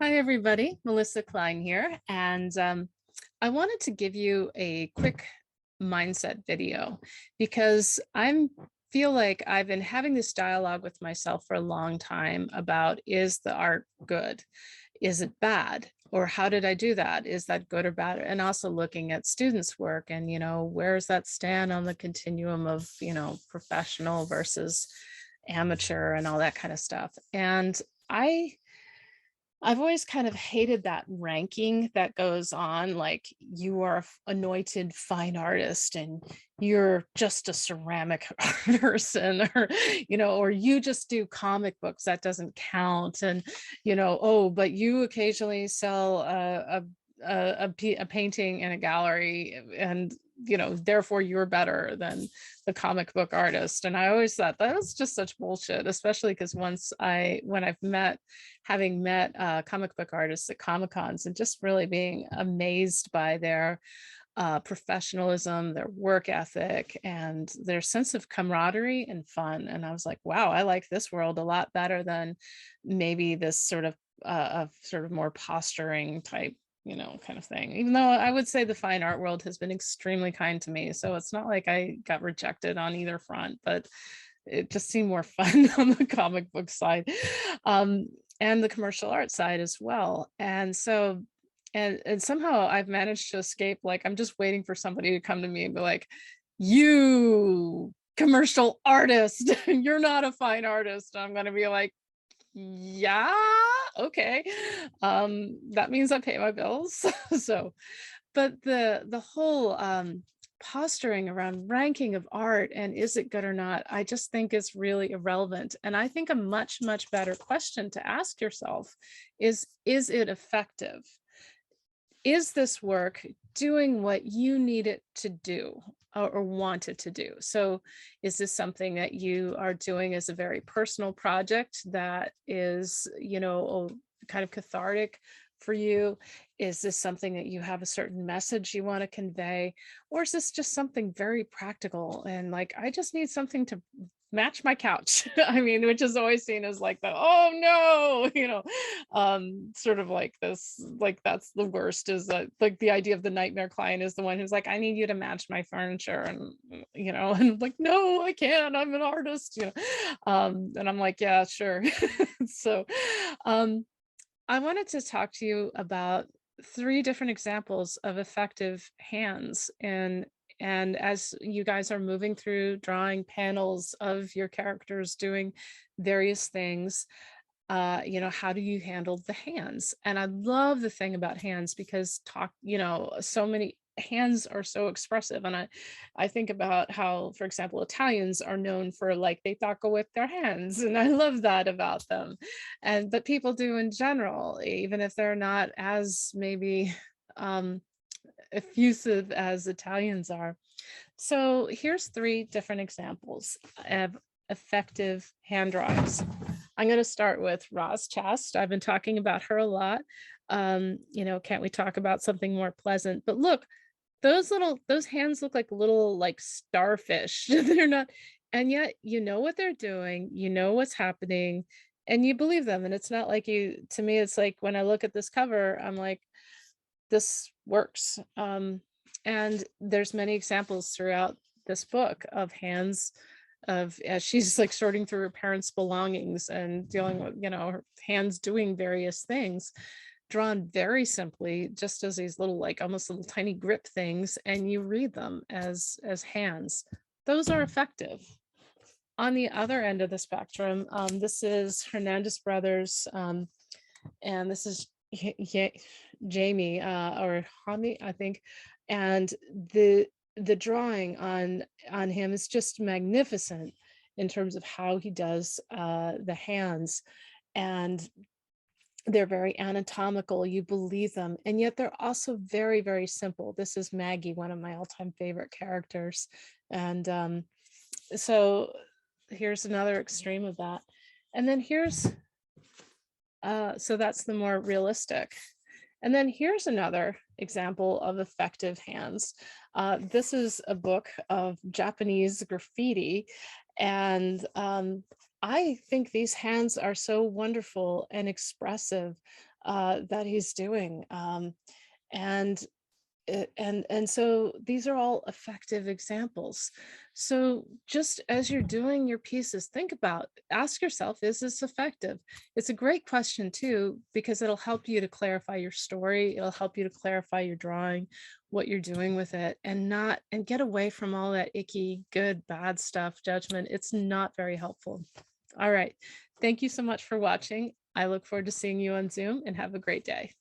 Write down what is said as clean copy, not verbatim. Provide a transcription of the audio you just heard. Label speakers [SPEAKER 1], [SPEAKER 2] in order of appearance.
[SPEAKER 1] Hi, everybody. Melissa Klein here. And I wanted to give you a quick mindset video because I feel like I've been having this dialogue with myself for a long time about, is the art good? Is it bad? Or how did I do that? Is that good or bad? And also looking at students' work and, where does that stand on the continuum of, professional versus amateur and all that kind of stuff. And I I've always kind of hated that ranking that goes on, like you are anointed fine artist and you're just a ceramic person, or you just do comic books, that doesn't count. And, oh, but you occasionally sell a painting in a gallery and, therefore you're better than the comic book artist. And I always thought that was just such bullshit, especially because when I've having met comic book artists at Comic Cons and just really being amazed by their professionalism, their work ethic, and their sense of camaraderie and fun. And I was like, wow, I like this world a lot better than maybe this sort of more posturing type kind of thing. Even though I would say the fine art world has been extremely kind to me. So it's not like I got rejected on either front, but it just seemed more fun on the comic book side, and the commercial art side as well. And so, and somehow I've managed to escape. Like, I'm just waiting for somebody to come to me and be like, you commercial artist, you're not a fine artist. I'm going to be like, yeah, okay. That means I pay my bills. So, but the whole posturing around ranking of art and is it good or not, I just think is really irrelevant. And I think a much better question to ask yourself is it effective? Is this work doing what you need it to do or want it to do? So is this something that you are doing as a very personal project that is, kind of cathartic for you? Is this something that you have a certain message you want to convey? Or is this just something very practical and like, I just need something to match my couch? I mean, which is always seen as like the, oh no, sort of like this, like that's the worst, is that like the idea of the nightmare client is the one who's like, I need you to match my furniture. And, and I'm like, no, I can't, I'm an artist, and I'm like, yeah, sure. So, I wanted to talk to you about three different examples of effective hands. And as you guys are moving through drawing panels of your characters doing various things, how do you handle the hands? And I love the thing about hands because so many hands are so expressive. And I think about how, for example, Italians are known for like they taco with their hands. And I love that about them. But people do in general, even if they're not as maybe um effusive as Italians are. So here's three different examples of effective hand drawings. I'm going to start with Roz Chast. I've been talking about her a lot. Can't we talk about something more pleasant? But look, those hands look like little like starfish. They're not, and yet you know what they're doing, you know what's happening, and you believe them. And it's not like to me, it's like when I look at this cover, I'm like, this works. And there's many examples throughout this book of hands of as she's like sorting through her parents' belongings and dealing with, her hands doing various things, drawn very simply, just as these little, like almost little tiny grip things, and you read them as hands. Those are effective. On the other end of the spectrum, this is Hernandez Brothers, and this is Jamie or Hami, I think, and the drawing on him is just magnificent in terms of how he does the hands, and they're very anatomical, you believe them, and yet they're also very simple. This is Maggie, one of my all-time favorite characters, and so here's another extreme of that. And then here's so that's the more realistic. And then here's another example of effective hands. This is a book of Japanese graffiti. And I think these hands are so wonderful and expressive. that he's doing. And and so these are all effective examples. So just as you're doing your pieces, think about, ask yourself, is this effective? It's a great question too, because it'll help you to clarify your story. It'll help you to clarify your drawing, what you're doing with it, and not, and get away from all that icky, good, bad stuff, judgment. It's not very helpful. All right. Thank you so much for watching. I look forward to seeing you on Zoom, and have a great day.